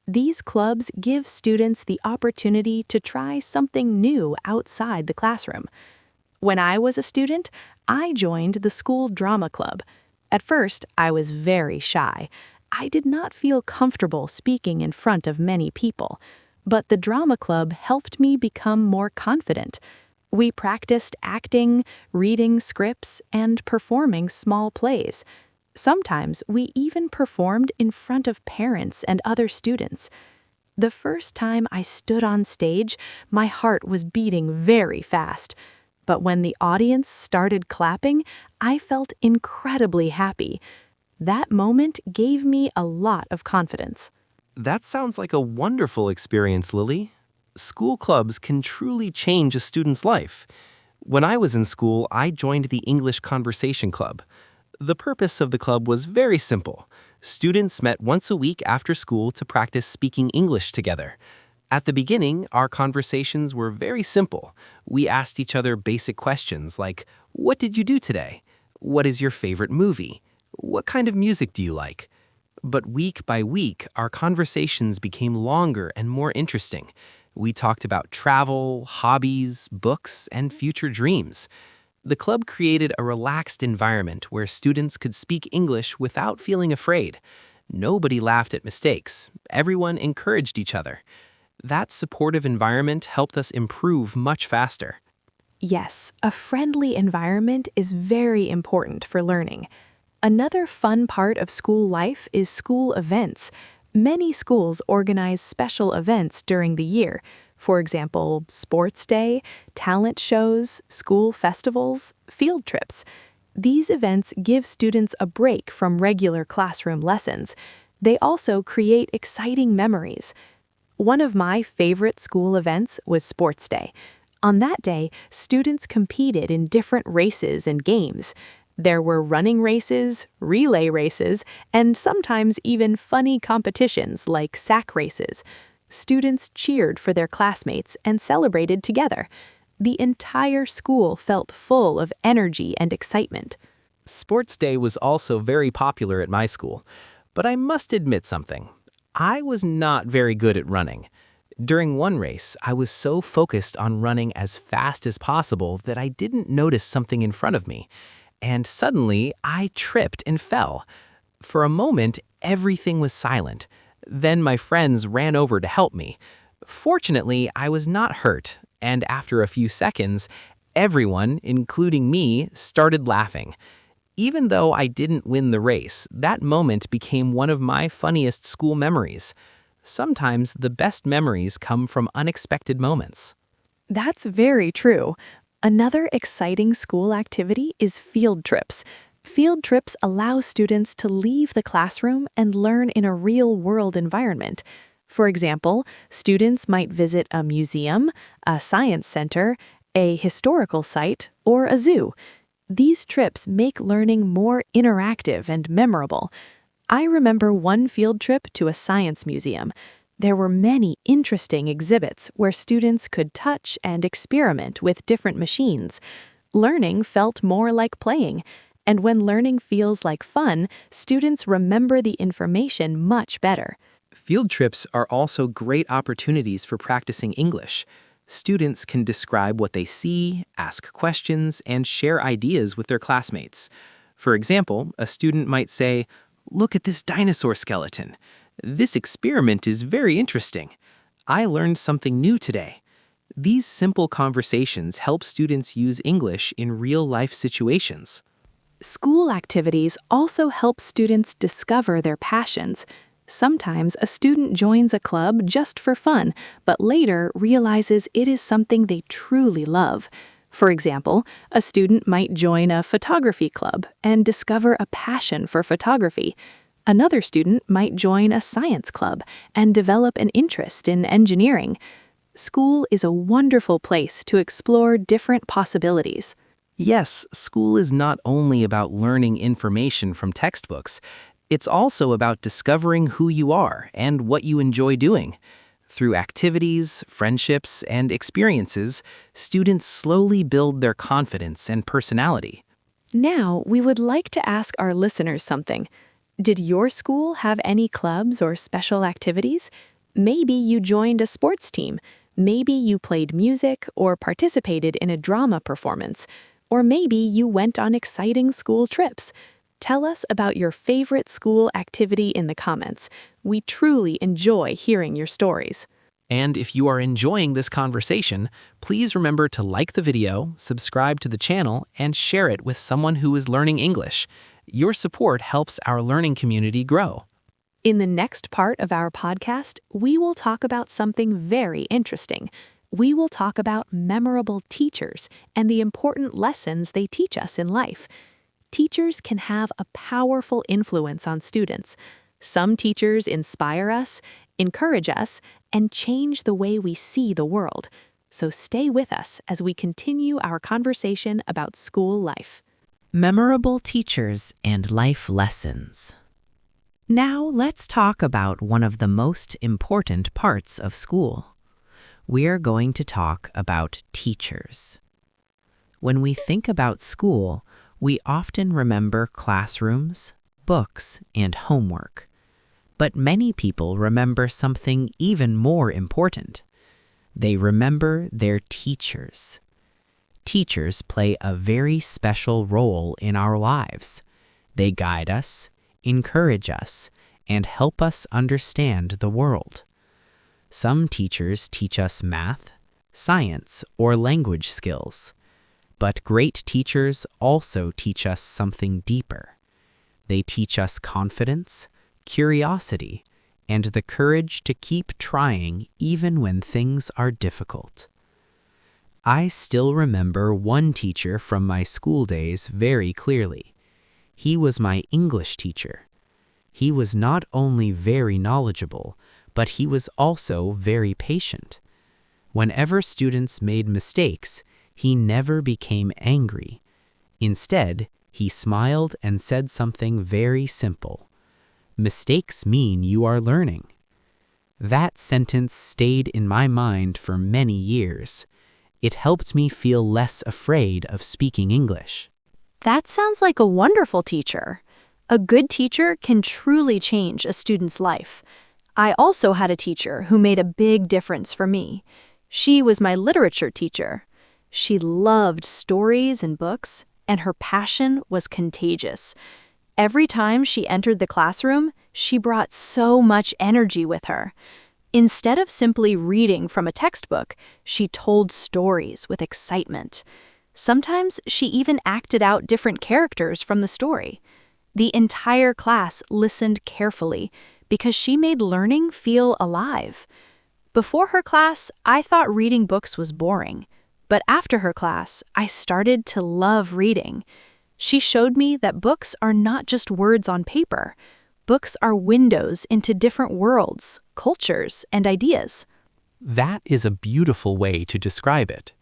S1: These clubs give students the opportunity to try something new outside the classroom. When I was a student, I joined the school drama club. At first, I was very shy. I did not feel comfortable speaking in front of many people, but the drama club helped me become more confident. We practiced acting, reading scripts, and performing small plays. Sometimes we even performed in front of parents and other students. The first time I stood on stage, my heart was beating very fast. But when the audience started clapping, I felt incredibly happy. That moment gave me a lot of confidence.
S7: That sounds like a wonderful experience, Lily. School clubs can truly change a student's life. When I was in school, I joined the English Conversation Club. The purpose of the club was very simple. Students met once a week after school to practice speaking English together. At the beginning, our conversations were very simple. We asked each other basic questions like, "What did you do today? What is your favorite movie? What kind of music do you like?" But week by week, our conversations became longer and more interesting. We talked about travel, hobbies, books, and future dreams. The club created a relaxed environment where students could speak English without feeling afraid. Nobody laughed at mistakes. Everyone encouraged each other. That supportive environment helped us improve much faster.
S1: Yes, a friendly environment is very important for learning. Another fun part of school life is school events. Many schools organize special events during the year. For example, sports day, talent shows, school festivals, field trips. These events give students a break from regular classroom lessons. They also create exciting memories. One of my favorite school events was sports day. On that day, students competed in different races and games. There were running races, relay races, and sometimes even funny competitions like sack races. Students cheered for their classmates and celebrated together. The entire school felt full of energy and excitement.
S2: Sports day was also very popular at my school, but I must admit something. I was not very good at running. During one race, I was so focused on running as fast as possible that I didn't notice something in front of me. And suddenly, I tripped and fell. For a moment, everything was silent. Then my friends ran over to help me. Fortunately, I was not hurt, and after a few seconds, everyone, including me, started laughing. Even though I didn't win the race, that moment became one of my funniest school memories. Sometimes the best memories come from unexpected moments.
S1: That's very true. Another exciting school activity is field trips. Field trips allow students to leave the classroom and learn in a real-world environment. For example, students might visit a museum, a science center, a historical site, or a zoo. These trips make learning more interactive and memorable. I remember one field trip to a science museum. There were many interesting exhibits where students could touch and experiment with different machines. Learning felt more like playing, and when learning feels like fun, students remember the information much better.
S7: Field trips are also great opportunities for practicing English. Students can describe what they see, ask questions, and share ideas with their classmates. For example, a student might say, "Look at this dinosaur skeleton. This experiment is very interesting. I learned something new today." These simple conversations help students use English in real-life situations.
S1: School activities also help students discover their passions. Sometimes a student joins a club just for fun, but later realizes it is something they truly love. For example, a student might join a photography club and discover a passion for photography. Another student might join a science club and develop an interest in engineering. School is a wonderful place to explore different possibilities.
S2: Yes, school is not only about learning information from textbooks. It's also about discovering who you are and what you enjoy doing. Through activities, friendships, and experiences, students slowly build their confidence and personality.
S1: Now, we would like to ask our listeners something. Did your school have any clubs or special activities? Maybe you joined a sports team. Maybe you played music or participated in a drama performance. Or maybe you went on exciting school trips. Tell us about your favorite school activity in the comments. We truly enjoy hearing your stories.
S2: And if you are enjoying this conversation, please remember to like the video, subscribe to the channel, and share it with someone who is learning English. Your support helps our learning community grow.
S1: In the next part of our podcast, we will talk about something very interesting. We will talk about memorable teachers and the important lessons they teach us in life. Teachers can have a powerful influence on students. Some teachers inspire us, encourage us, and change the way we see the world. So stay with us as we continue our conversation about school life.
S8: Memorable teachers and life lessons. Now let's talk about one of the most important parts of school. We're going to talk about teachers. When we think about school, we often remember classrooms, books, and homework. But many people remember something even more important. They remember their teachers. Teachers play a very special role in our lives. They guide us, encourage us, and help us understand the world. Some teachers teach us math, science, or language skills. But great teachers also teach us something deeper. They teach us confidence, curiosity, and the courage to keep trying even when things are difficult. I still remember one teacher from my school days very clearly. He was my English teacher. He was not only very knowledgeable, but he was also very patient. Whenever students made mistakes, he never became angry. Instead, he smiled and said something very simple. "Mistakes mean you are learning." That sentence stayed in my mind for many years. It helped me feel less afraid of speaking English.
S1: That sounds like a wonderful teacher. A good teacher can truly change a student's life. I also had a teacher who made a big difference for me. She was my literature teacher. She loved stories and books, and her passion was contagious. Every time she entered the classroom, she brought so much energy with her. Instead of simply reading from a textbook, she told stories with excitement. Sometimes she even acted out different characters from the story. The entire class listened carefully because she made learning feel alive. Before her class, I thought reading books was boring. But after her class, I started to love reading. She showed me that books are not just words on paper. Books are windows into different worlds, cultures, and ideas.
S2: That is a beautiful way to describe it.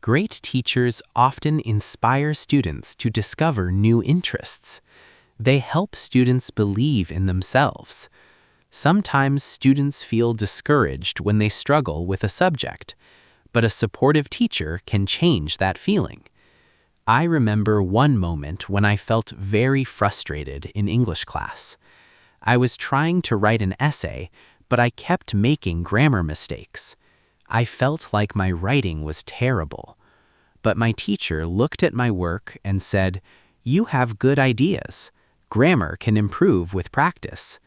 S2: Great teachers often inspire students to discover new interests. They help students believe in themselves. Sometimes students feel discouraged when they struggle with a subject, but a supportive teacher can change that feeling. I remember one moment when I felt very frustrated in English class. I was trying to write an essay, but I kept making grammar mistakes. I felt like my writing was terrible. But my teacher looked at my work and said, "You have good ideas. Grammar can improve with practice."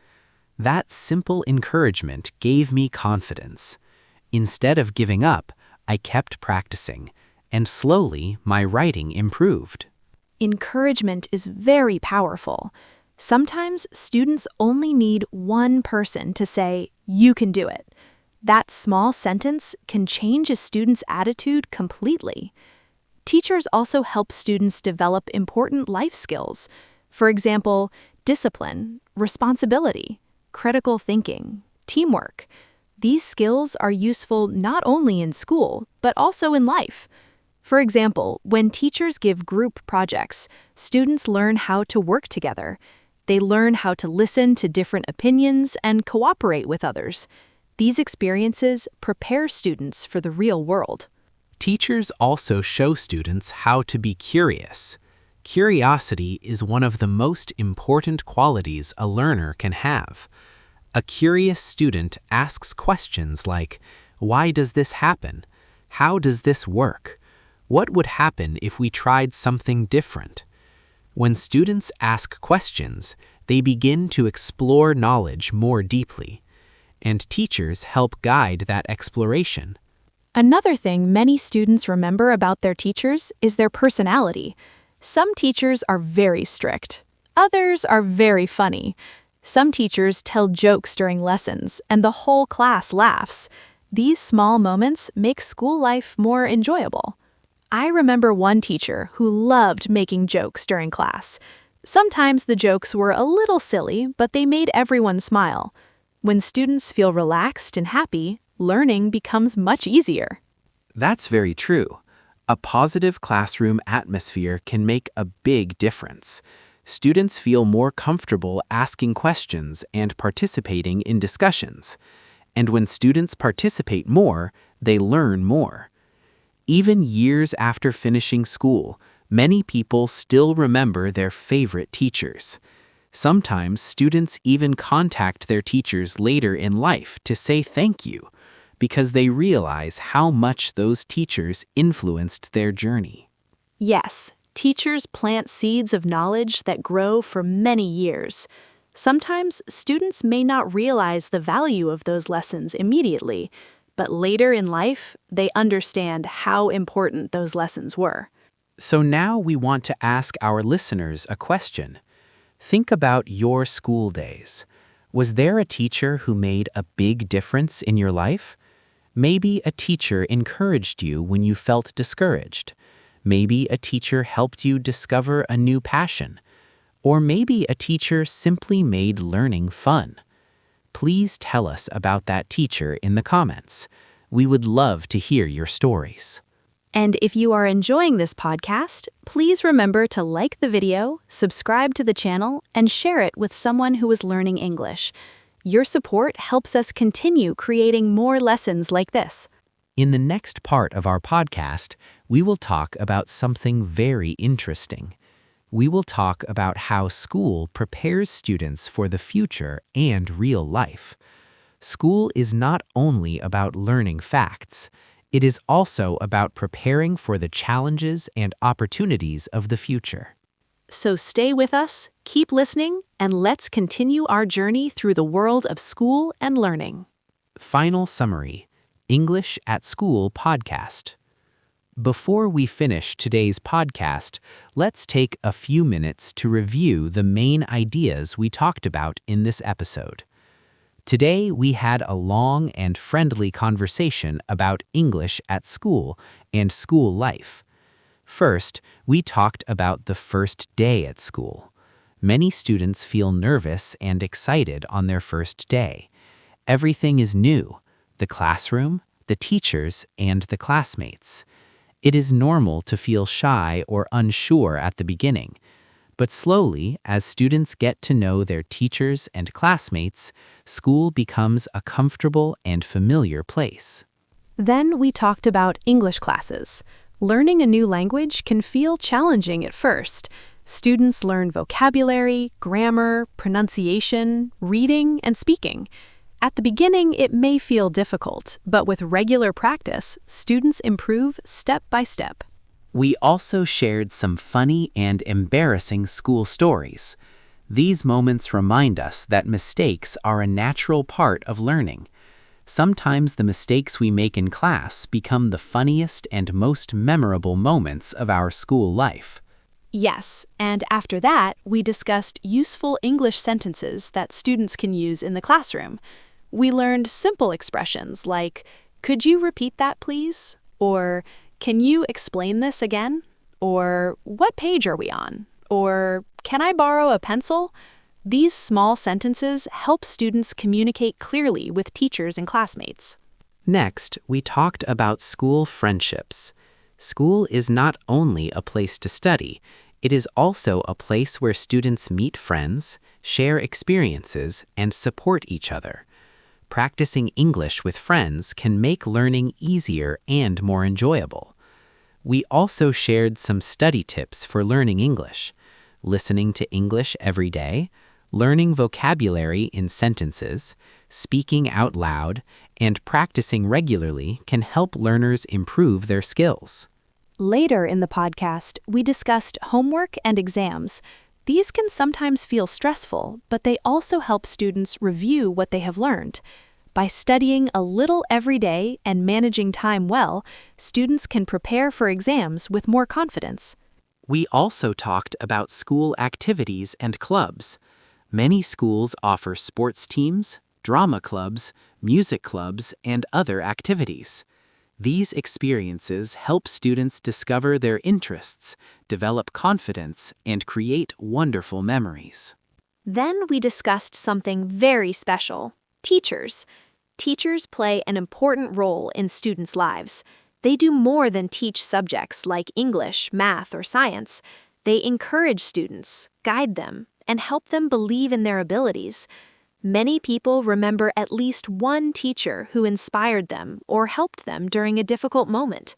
S2: That simple encouragement gave me confidence. Instead of giving up, I kept practicing, and slowly my writing improved.
S1: Encouragement is very powerful. Sometimes students only need one person to say, "You can do it." That small sentence can change a student's attitude completely. Teachers also help students develop important life skills. For example, discipline, responsibility, critical thinking, teamwork. These skills are useful not only in school, but also in life. For example, when teachers give group projects, students learn how to work together. They learn how to listen to different opinions and cooperate with others. These experiences prepare students for the real world.
S2: Teachers also show students how to be curious. Curiosity is one of the most important qualities a learner can have. A curious student asks questions like, "Why does this happen? How does this work? What would happen if we tried something different?" When students ask questions, they begin to explore knowledge more deeply, and teachers help guide that exploration.
S1: Another thing many students remember about their teachers is their personality. Some teachers are very strict. Others are very funny. Some teachers tell jokes during lessons, and the whole class laughs. These small moments make school life more enjoyable. I remember one teacher who loved making jokes during class. Sometimes the jokes were a little silly, but they made everyone smile. When students feel relaxed and happy, learning becomes much easier.
S3: That's very true. A positive classroom atmosphere can make a big difference. Students feel more comfortable asking questions and participating in discussions. And when students participate more, they learn more. Even years after finishing school, many people still remember their favorite teachers. Sometimes students even contact their teachers later in life to say thank you, because they realize how much those teachers influenced their journey.
S1: Yes, teachers plant seeds of knowledge that grow for many years. Sometimes students may not realize the value of those lessons immediately, but later in life, they understand how important those lessons were.
S3: So now we want to ask our listeners a question. Think about your school days. Was there a teacher who made a big difference in your life? Maybe a teacher encouraged you when you felt discouraged. Maybe a teacher helped you discover a new passion. Or maybe a teacher simply made learning fun. Please tell us about that teacher in the comments. We would love to hear your stories.
S1: And if you are enjoying this podcast, please remember to like the video, subscribe to the channel, and share it with someone who is learning English. Your support helps us continue creating more lessons like this.
S3: In the next part of our podcast, we will talk about something very interesting. We will talk about how school prepares students for the future and real life. School is not only about learning facts, it is also about preparing for the challenges and opportunities of the future.
S1: So stay with us, keep listening, and let's continue our journey through the world of school and learning.
S3: Final summary: English at School podcast. Before we finish today's podcast, let's take a few minutes to review the main ideas we talked about in this episode. Today, we had a long and friendly conversation about English at school and school life. First, we talked about the first day at school. Many students feel nervous and excited on their first day. Everything is new: the classroom, the teachers, and the classmates. It is normal to feel shy or unsure at the beginning, but slowly, as students get to know their teachers and classmates, school becomes a comfortable and familiar place.
S1: Then we talked about English classes. Learning a new language can feel challenging at first. Students learn vocabulary, grammar, pronunciation, reading, and speaking. At the beginning, it may feel difficult, but with regular practice, students improve step by step.
S3: We also shared some funny and embarrassing school stories. These moments remind us that mistakes are a natural part of learning. Sometimes the mistakes we make in class become the funniest and most memorable moments of our school life.
S1: Yes, and after that, we discussed useful English sentences that students can use in the classroom. We learned simple expressions like, "Could you repeat that, please?" Or, "Can you explain this again?" Or, "What page are we on?" Or, "Can I borrow a pencil?" These small sentences help students communicate clearly with teachers and classmates.
S3: Next, we talked about school friendships. School is not only a place to study, it is also a place where students meet friends, share experiences, and support each other. Practicing English with friends can make learning easier and more enjoyable. We also shared some study tips for learning English: listening to English every day, learning vocabulary in sentences, speaking out loud, and practicing regularly can help learners improve their skills.
S1: Later in the podcast, we discussed homework and exams. These can sometimes feel stressful, but they also help students review what they have learned. By studying a little every day and managing time well, students can prepare for exams with more confidence.
S3: We also talked about school activities and clubs. Many schools offer sports teams, drama clubs, music clubs, and other activities. These experiences help students discover their interests, develop confidence, and create wonderful memories.
S1: Then we discussed something very special: teachers.
S4: Teachers play an important role in students' lives. They do more than teach subjects like English, math, or science. They encourage students, guide them, and help them believe in their abilities. Many people remember at least one teacher who inspired them or helped them during a difficult moment.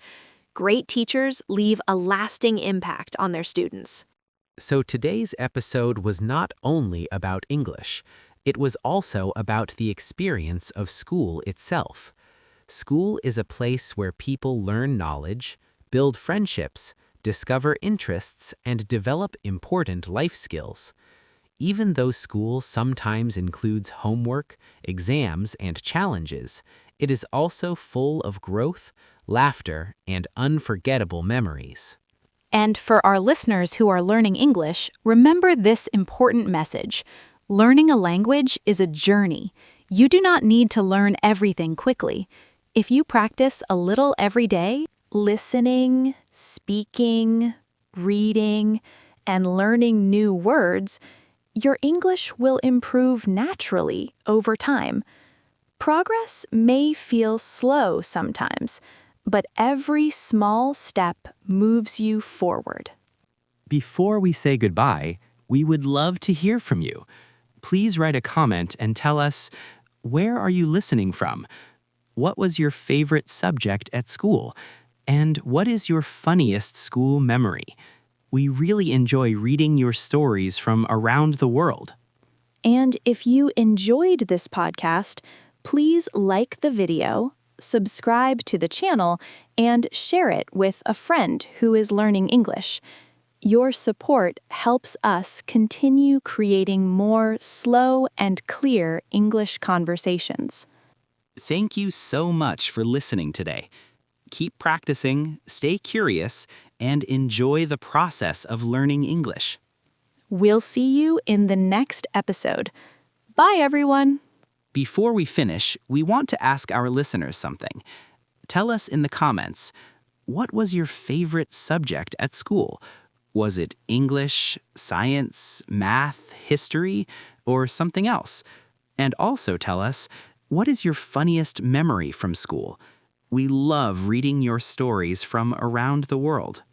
S4: Great teachers leave a lasting impact on their students.
S2: So today's episode was not only about English, it was also about the experience of school itself. School is a place where people learn knowledge, build friendships, discover interests, and develop important life skills. Even though school sometimes includes homework, exams, and challenges, it is also full of growth, laughter, and unforgettable memories.
S5: And for our listeners who are learning English, remember this important message. Learning a language is a journey. You do not need to learn everything quickly. If you practice a little every day, listening, speaking, reading, and learning new words, your English will improve naturally over time. Progress may feel slow sometimes, but every small step moves you forward.
S7: Before we say goodbye, we would love to hear from you. Please write a comment and tell us, where are you listening from? What was your favorite subject at school? And what is your funniest school memory? We really enjoy reading your stories from around the world.
S1: And if you enjoyed this podcast, please like the video, subscribe to the channel, and share it with a friend who is learning English. Your support helps us continue creating more slow and clear English conversations.
S3: Thank you so much for listening today. Keep practicing, stay curious, and enjoy the process of learning English.
S1: We'll see you in the next episode. Bye, everyone.
S3: Before we finish, we want to ask our listeners something. Tell us in the comments, what was your favorite subject at school? Was it English, science, math, history, or something else? And also tell us, what is your funniest memory from school? We love reading your stories from around the world.